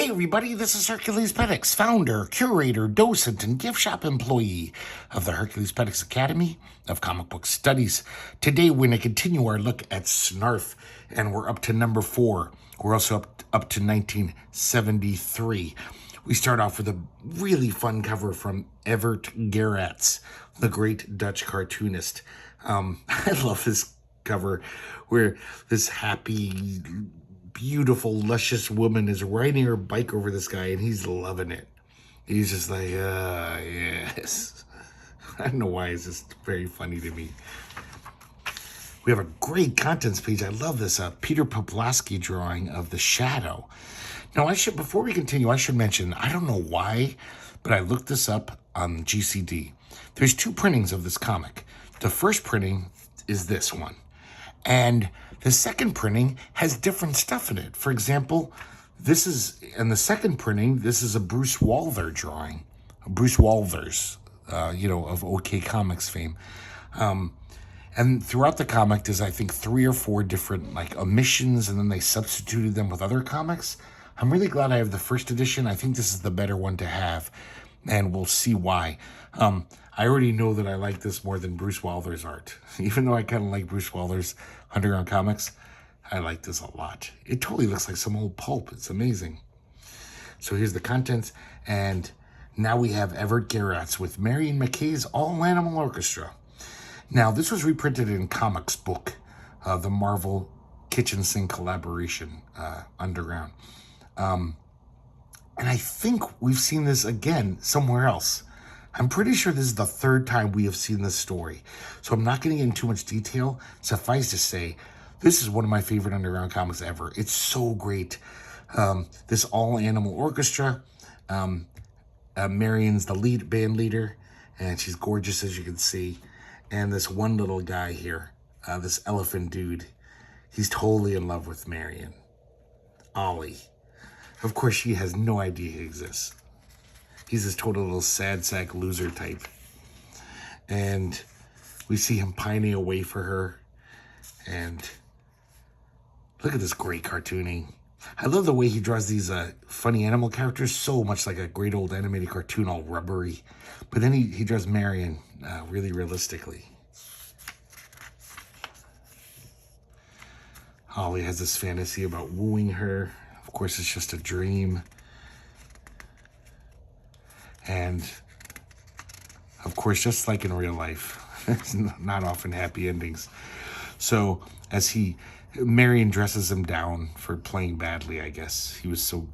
Hey everybody, this is herculespetix, founder, curator, docent, and gift shop employee of the herculespetix Academy of Comic Book Studies. Today we're going to continue our look at Snarf, and we're up to number 4. We're also up to 1973. We start off with a really fun cover from Geradts, the great Dutch cartoonist. I love this cover where this happy, beautiful, luscious woman is riding her bike over this guy, and he's loving it. He's just like, yes. I don't know why, it's just very funny to me. We have a great contents page. I love this Peter Poplaski drawing of the shadow. Now, before we continue, I should mention, I don't know why, but I looked this up on GCD. There's 2 printings of this comic. The first printing is this one. And the second printing has different stuff in it. For example, in the second printing, this is a Bruce Walther drawing. Bruce Walther's, of OK Comics fame. And throughout the comic, there's, I think, 3 or 4 different, omissions, and then they substituted them with other comics. I'm really glad I have the first edition. I think this is the better one to have, and we'll see why. I already know that I like this more than Bruce Walther's art. Even though I kind of like Bruce Walther's Underground Comics, I like this a lot. It totally looks like some old pulp. It's amazing. So here's the contents, and now we have Everett Geradts with Marion McKay's All Animal Orchestra. Now, this was reprinted in Comics Book, the Marvel Kitchen Sink collaboration, Underground. And I think we've seen this again somewhere else. I'm pretty sure this is the 3rd time we have seen this story. So I'm not going to get into too much detail. Suffice to say, this is one of my favorite Underground comics ever. It's so great. This all-animal orchestra. Marion's the band leader, and she's gorgeous, as you can see. And this one little guy here, this elephant dude, he's totally in love with Marion. Ollie. Of course, she has no idea he exists. He's this total little sad sack loser type. And we see him pining away for her. And look at this great cartooning. I love the way he draws these funny animal characters, so much like a great old animated cartoon, all rubbery. But then he draws Marion really realistically. Ollie has this fantasy about wooing her. Of course, it's just a dream. And, of course, just like in real life, it's not often happy endings. So, Marion dresses him down for playing badly, I guess. He was so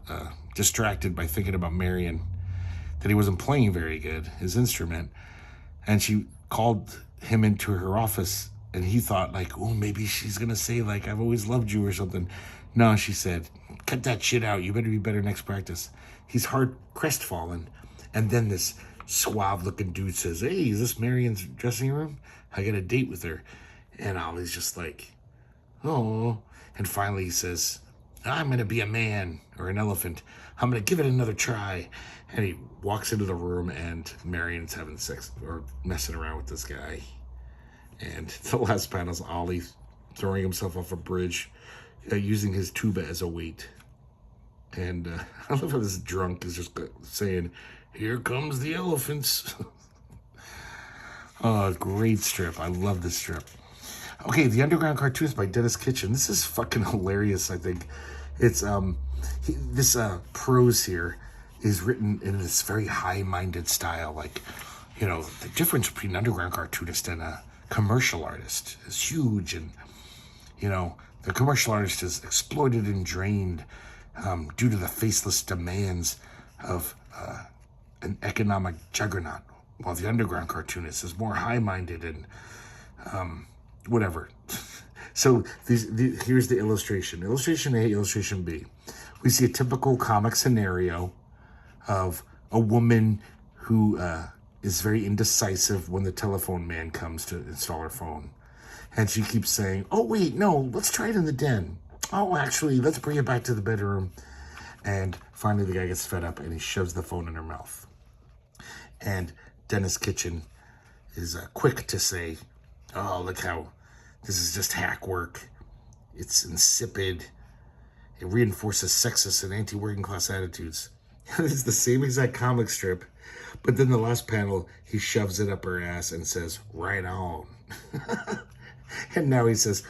distracted by thinking about Marion that he wasn't playing very good, his instrument. And she called him into her office, and he thought, oh, maybe she's going to say, I've always loved you or something. No, she said, cut that shit out. You better be better next practice. He's hard crestfallen. And then this suave-looking dude says, hey, is this Marion's dressing room? I got a date with her. And Ollie's just like, oh. And finally he says, I'm going to be a man or an elephant. I'm going to give it another try. And he walks into the room, and Marion's having sex or messing around with this guy. And the last panel is Ollie throwing himself off a bridge, using his tuba as a weight. And I love how this drunk is just saying, here comes the elephants. Oh, great strip. I love this strip. Okay, The Underground Cartoonist by Dennis Kitchen. This is fucking hilarious, I think. It's, this prose here is written in this very high-minded style. The difference between an Underground cartoonist and a commercial artist is huge. And, the commercial artist is exploited and drained due to the faceless demands of an economic juggernaut, while the Underground cartoonist is more high-minded and whatever. So here's the illustration. Illustration A, illustration B. We see a typical comic scenario of a woman who is very indecisive when the telephone man comes to install her phone. And she keeps saying, oh, wait, no, let's try it in the den. Oh, actually, let's bring it back to the bedroom. And finally, the guy gets fed up, and he shoves the phone in her mouth. And Dennis Kitchen is quick to say, oh, look how this is just hack work. It's insipid. It reinforces sexist and anti-working class attitudes. It's the same exact comic strip, but then the last panel, he shoves it up her ass and says, "Right on." And now he says,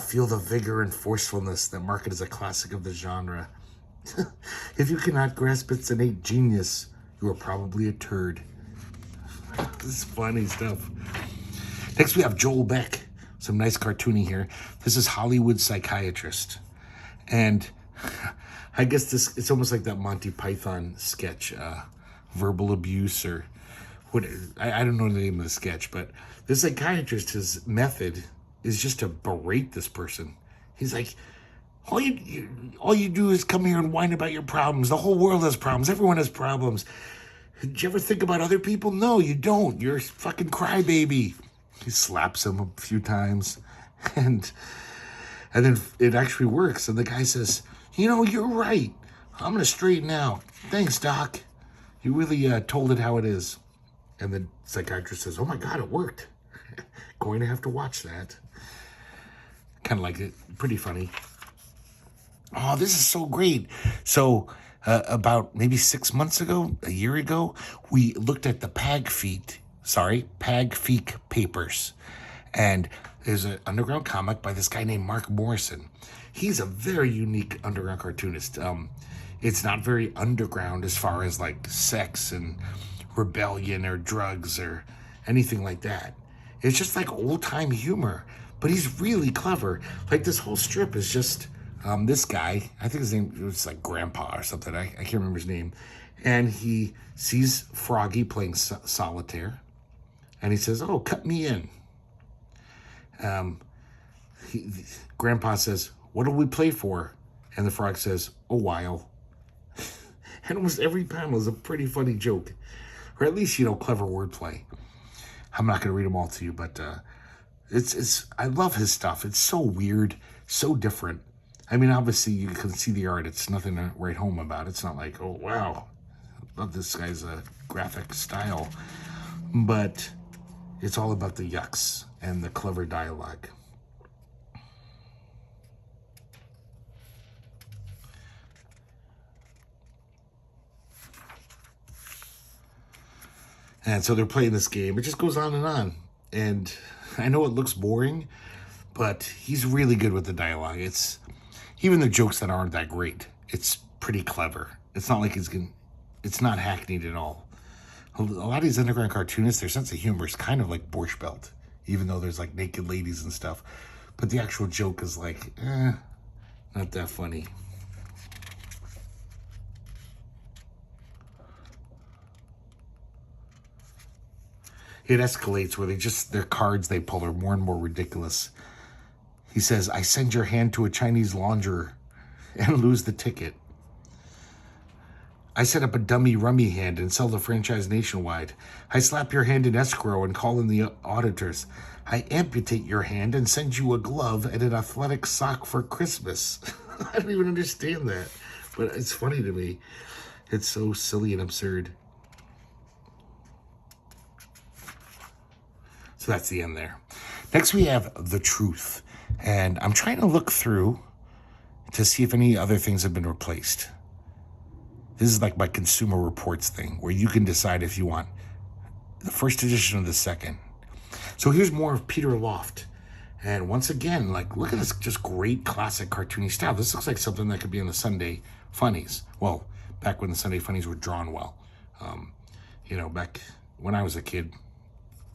feel the vigor and forcefulness that mark it as a classic of the genre. If you cannot grasp its innate genius, you are probably a turd. This is funny stuff. Next we have Joel Beck. Some nice cartooning here. This is Hollywood Psychiatrist. And I guess it's almost like that Monty Python sketch, verbal abuse or what, I don't know the name of the sketch, but the psychiatrist, his method is just to berate this person. He's like, all you do is come here and whine about your problems. The whole world has problems. Everyone has problems. Did you ever think about other people? No, you don't. You're a fucking crybaby. He slaps him a few times. And then it actually works. And the guy says, you're right. I'm going to straighten out. Thanks, Doc. You really told it how it is. And the psychiatrist says, oh my God, it worked. Going to have to watch that. Kind of like it. Pretty funny. Oh, this is so great. So about maybe 6 months ago, a year ago, we looked at the Pagfeek papers. And there's an underground comic by this guy named Mark Morrison. He's a very unique underground cartoonist. It's not very underground as far as like sex and rebellion or drugs or anything like that. It's just like old-time humor, but he's really clever. Like this whole strip is just this guy, I think his name was like Grandpa or something. I can't remember his name. And he sees Froggy playing solitaire, and he says, "Oh, cut me in." Grandpa says, "What do we play for?" And the frog says, "A while." And almost every panel is a pretty funny joke, or at least clever wordplay. I'm not going to read them all to you, but it's I love his stuff. It's so weird, so different. I mean, obviously you can see the art. It's nothing to write home about. It's not like, oh wow, I love this guy's graphic style, but it's all about the yucks and the clever dialogue. And so they're playing this game. It just goes on and on. And I know it looks boring, but he's really good with the dialogue. It's even the jokes that aren't that great. It's pretty clever. It's not like it's not hackneyed at all. A lot of these underground cartoonists, their sense of humor is kind of like Borscht Belt, even though there's like naked ladies and stuff. But the actual joke is like, not that funny. It escalates where their cards they pull are more and more ridiculous. He says, "I send your hand to a Chinese launderer and lose the ticket. I set up a dummy rummy hand and sell the franchise nationwide. I slap your hand in escrow and call in the auditors. I amputate your hand and send you a glove and an athletic sock for Christmas." I don't even understand that, but it's funny to me. It's so silly and absurd. So that's the end there. Next we have The Truth. And I'm trying to look through to see if any other things have been replaced. This is like my Consumer Reports thing, where you can decide if you want the first edition or the second. So here's more of Peter Loft. And once again, like, look at this just great classic cartoony style. This looks like something that could be in the Sunday Funnies. Well, back when the Sunday Funnies were drawn well. Back when I was a kid,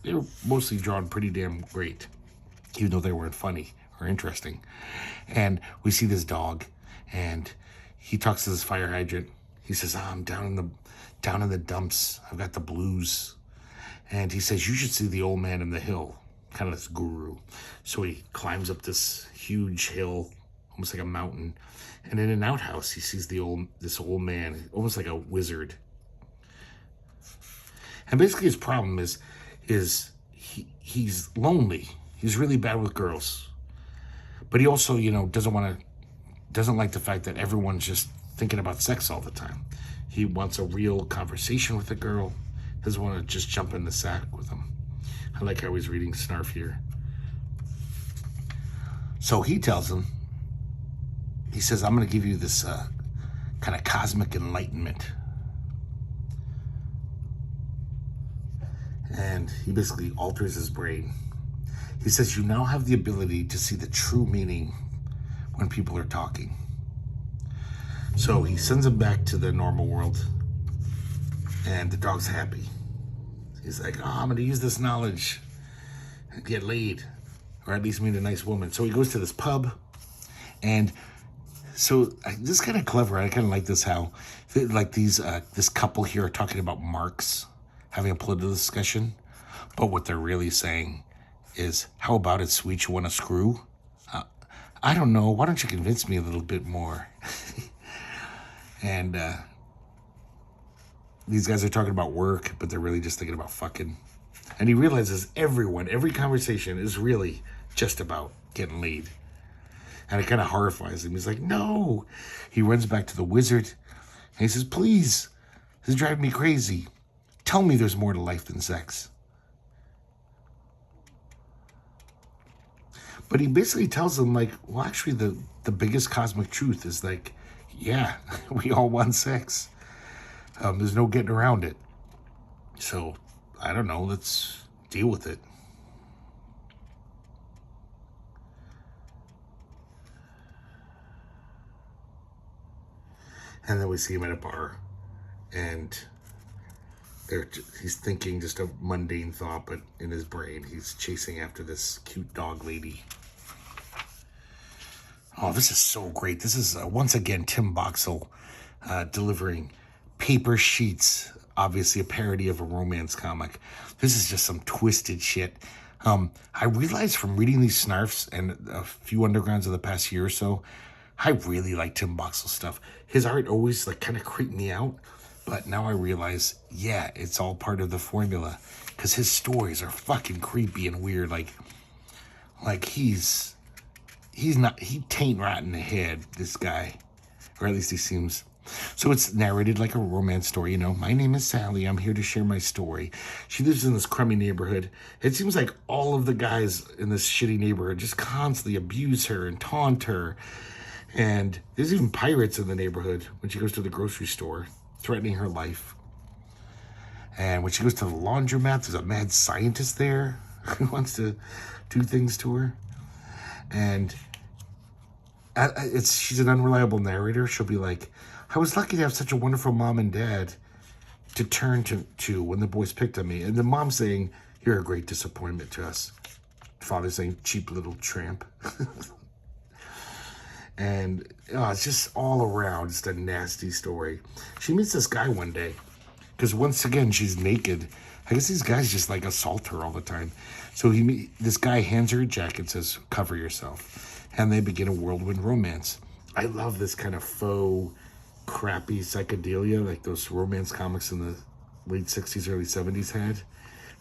they were mostly drawn pretty damn great, even though they weren't funny or interesting. And we see this dog, and he talks to this fire hydrant. He says, "I'm down in the dumps. I've got the blues." And he says, "You should see the old man in the hill," kind of this guru. So he climbs up this huge hill, almost like a mountain. And in an outhouse, he sees this old man, almost like a wizard. And basically his problem is he's lonely. He's really bad with girls. But he also, doesn't like the fact that everyone's just thinking about sex all the time. He wants a real conversation with a girl. Doesn't want to just jump in the sack with them. I like how he's reading Snarf here. So he tells him, he says, I'm going to give you this kind of cosmic enlightenment. And he basically alters his brain. He says, you now have the ability to see the true meaning when people are talking. So he sends him back to the normal world, and the dog's happy. He's like, oh, I'm going to use this knowledge and get laid, or at least meet a nice woman. So he goes to this pub, and so this is kind of clever. I kind of like this, how like this couple here are talking about Marx, having a political discussion, but what they're really saying is, how about it, sweet, you want a screw? I don't know. Why don't you convince me a little bit more? And these guys are talking about work, but they're really just thinking about fucking. And he realizes every conversation is really just about getting laid. And it kind of horrifies him. He's like, no. He runs back to the wizard, and he says, please, this is driving me crazy. Tell me there's more to life than sex. But he basically tells them, like, well, actually, the biggest cosmic truth is, like, yeah, we all want sex. There's no getting around it. So, I don't know, let's deal with it. And then we see him at a bar, and he's thinking just a mundane thought, but in his brain, he's chasing after this cute dog lady. Oh, this is so great. This is, once again, Tim Boxell delivering Paper Sheets, obviously a parody of a romance comic. This is just some twisted shit. I realized from reading these Snarfs and a few undergrounds of the past year or so, I really like Tim Boxell stuff. His art always like kind of creeped me out, but now I realize, yeah, it's all part of the formula, because his stories are fucking creepy and weird. Like he taint rot in the head, this guy, or at least he seems. So it's narrated like a romance story, you know. My name is Sally. I'm here to share my story. She lives in this crummy neighborhood. It seems like all of the guys in this shitty neighborhood just constantly abuse her and taunt her. And there's even pirates in the neighborhood when she goes to the grocery store, threatening her life. And when she goes to the laundromat, there's a mad scientist there who wants to do things to her. And she's an unreliable narrator. She'll be like, I was lucky to have such a wonderful mom and dad to turn to when the boys picked on me. And the mom saying, you're a great disappointment to us. Father saying, cheap little tramp. And it's just all around just a nasty story. She meets this guy one day, because once again, she's naked. I guess these guys just like assault her all the time. So this guy hands her a jacket and says, cover yourself. And they begin a whirlwind romance. I love this kind of faux, crappy psychedelia, like those romance comics in the late 60s, early 70s had.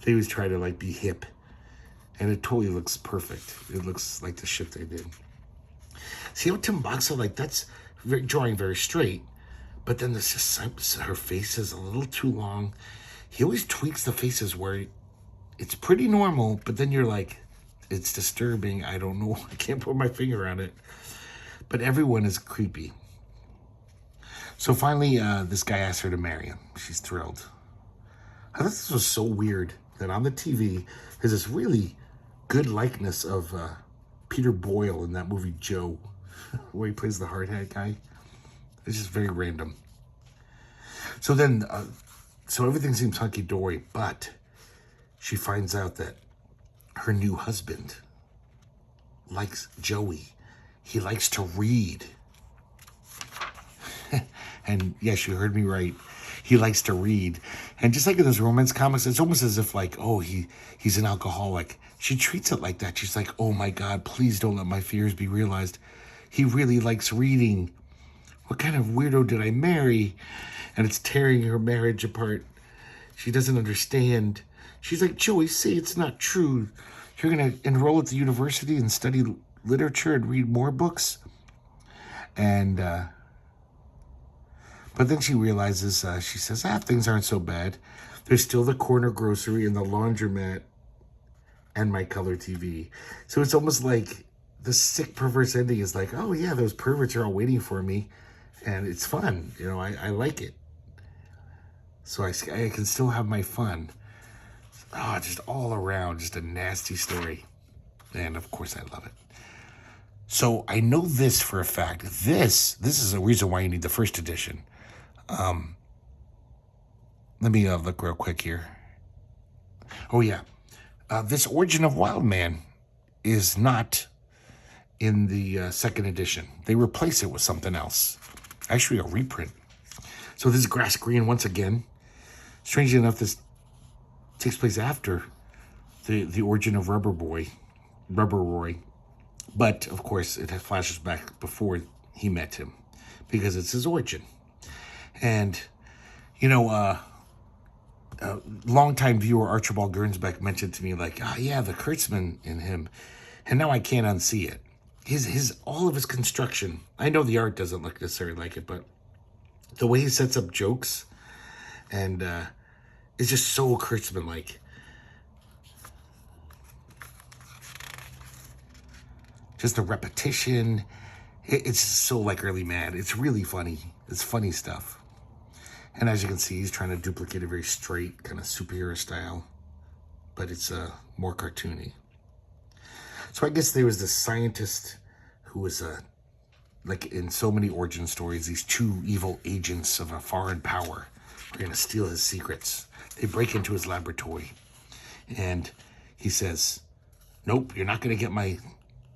They always try to like be hip. And it totally looks perfect. It looks like the shit they did. See how Tim Boxell, like, that's drawing very straight, but then there's just her face is a little too long. He always tweaks the faces where it's pretty normal, but then you're like, it's disturbing. I don't know. I can't put my finger on it. But everyone is creepy. So finally, this guy asks her to marry him. She's thrilled. I thought this was so weird that on the TV, there's this really good likeness of Peter Boyle in that movie Joe, where he plays the hard hat guy. It's just very random. So then, so everything seems hunky-dory, but she finds out that her new husband likes Joey. He likes to read. And yes, you heard me right. He likes to read. And just like in those romance comics, it's almost as if like, oh, he's an alcoholic. She treats it like that. She's like, oh my God, please don't let my fears be realized. He really likes reading. What kind of weirdo did I marry? And it's tearing her marriage apart. She doesn't understand. She's like, Joey, say it's not true. You're going to enroll at the university and study literature and read more books? And, but then she realizes, she says, things aren't so bad. There's still the corner grocery and the laundromat and my color TV. So it's almost like the sick perverse ending is like, oh yeah, those perverts are all waiting for me, and it's fun. You know, I like it. So I can still have my fun. Oh, just all around, just a nasty story. And of course I love it. So I know this for a fact. This is a reason why you need the first edition. Let me look real quick here. Oh yeah. This Origin of Wild Man is not in the second edition. They replace it with something else. Actually, a reprint. So this is grass green once again. Strangely enough, this takes place after the origin of Rubber Roy. But, of course, it flashes back before he met him, because it's his origin. And, you know, longtime viewer Archibald Gernsback mentioned to me, like, yeah, the Kurtzman in him. And now I can't unsee it. All of his construction, I know the art doesn't look necessarily like it, but the way he sets up jokes and it's just so Kurtzman-like. Just the repetition. It's so like early Mad. It's really funny. It's funny stuff. And as you can see, he's trying to duplicate a very straight kind of superhero style, but it's more cartoony. So I guess there was this scientist who was like in so many origin stories, these two evil agents of a foreign power are going to steal his secrets. They break into his laboratory, and he says, "Nope, you're not going to get my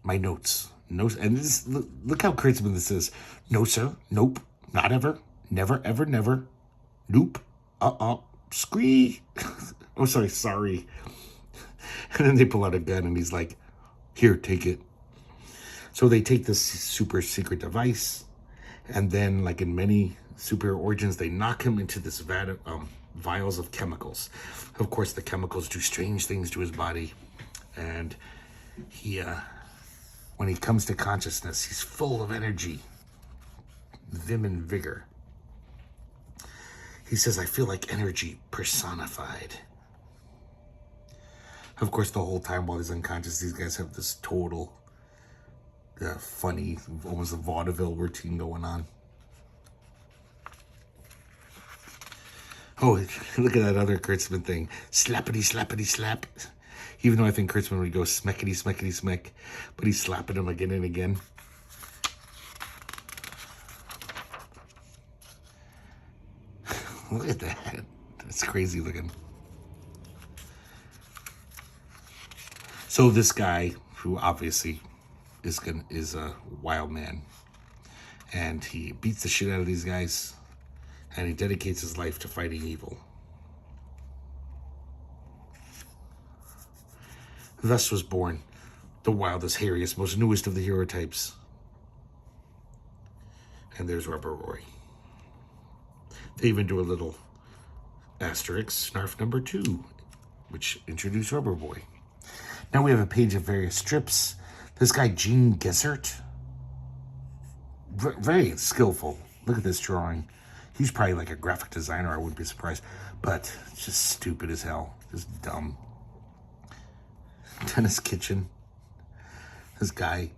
notes." No, and this, look how Kurtzman this is. "No, sir. Nope. Not ever. Never, ever, never. Nope. Scree." Oh, sorry. And then they pull out a gun, and he's like, "Here, take it." So they take this super secret device, and then, like in many superhero origins, they knock him into this vat of vials of chemicals. Of course, the chemicals do strange things to his body, and he, when he comes to consciousness, he's full of energy, vim and vigor. He says, "I feel like energy personified." Of course, the whole time while he's unconscious, these guys have this total funny, almost a vaudeville routine going on. Oh, look at that other Kurtzman thing. Slappity, slappity, slap. Even though I think Kurtzman would go smeckity, smeckity, smeck, but he's slapping him again and again. Look at that. That's crazy looking. So this guy, who obviously is a wild man, and he beats the shit out of these guys, and he dedicates his life to fighting evil. Thus was born the wildest, hairiest, most newest of the hero types. And there's Rubber Roy. They even do a little asterisk, Snarf number 2, which introduced Rubber Boy. Now we have a page of various strips. This guy, Gene Gessert, very skillful. Look at this drawing. He's probably like a graphic designer, I wouldn't be surprised. But it's just stupid as hell. Just dumb. Dennis Kitchen. This guy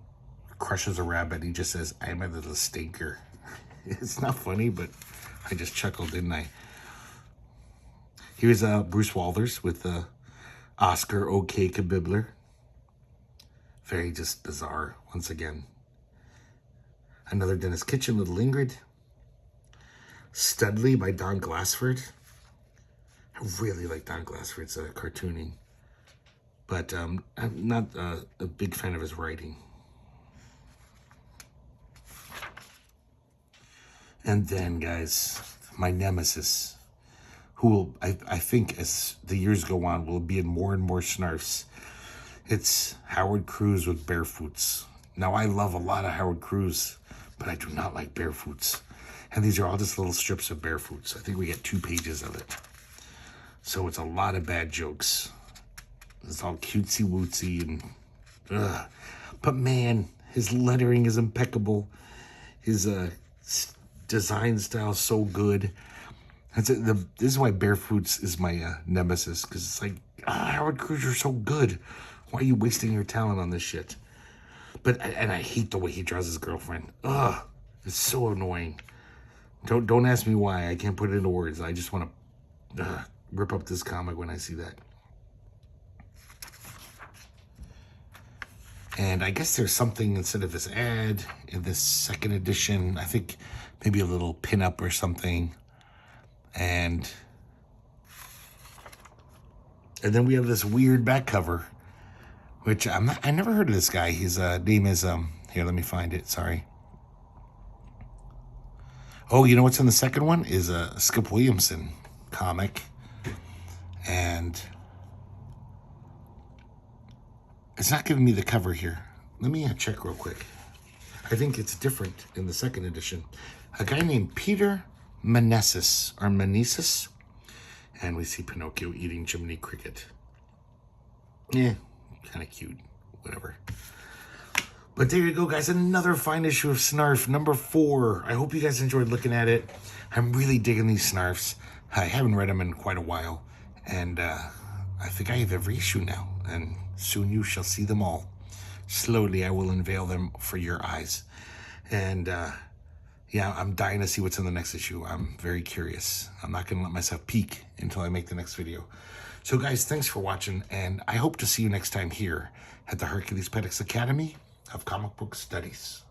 crushes a rabbit. He just says, "I'm a little stinker." It's not funny, but I just chuckled, didn't I? Here's Bruce Walters with Oscar OK Kabibler. Very just bizarre, once again. Another Dennis Kitchen, Little Ingrid. Studley by Don Glassford. I really like Don Glassford's cartooning. But I'm not a big fan of his writing. And then, guys, my nemesis, who will, I think as the years go on, will be in more and more Snarfs. It's Howard Cruse with Barefoots. Now, I love a lot of Howard Cruse, but I do not like Barefoots. And these are all just little strips of Barefoots. I think we get 2 pages of it. So it's a lot of bad jokes. It's all cutesy-wootsy and ugh. But man, his lettering is impeccable. His design style is so good. This is why Barefoots is my nemesis, because it's like, Howard Cruse, you're so good. Why are you wasting your talent on this shit? And I hate the way he draws his girlfriend. Ugh, it's so annoying. Don't ask me why. I can't put it into words. I just want to rip up this comic when I see that. And I guess there's something instead of this ad in this second edition. I think maybe a little pinup or something. And then we have this weird back cover, which I never heard of this guy. His name is here. Let me find it. Sorry. Oh, you know what's in the second one is a Skip Williamson comic, and it's not giving me the cover here. Let me check real quick. I think it's different in the second edition. A guy named Peter Meneses, and we see Pinocchio eating Jiminy Cricket. Yeah, kind of cute, whatever. But there you go, guys. Another fine issue of Snarf, number 4. I hope you guys enjoyed looking at it. I'm really digging these Snarfs. I haven't read them in quite a while, and I think I have every issue now, and soon you shall see them all. Slowly, I will unveil them for your eyes. And yeah, I'm dying to see what's in the next issue. I'm very curious. I'm not going to let myself peek until I make the next video. So, guys, thanks for watching, and I hope to see you next time here at the Herculespetix Academy of Comic Book Studies.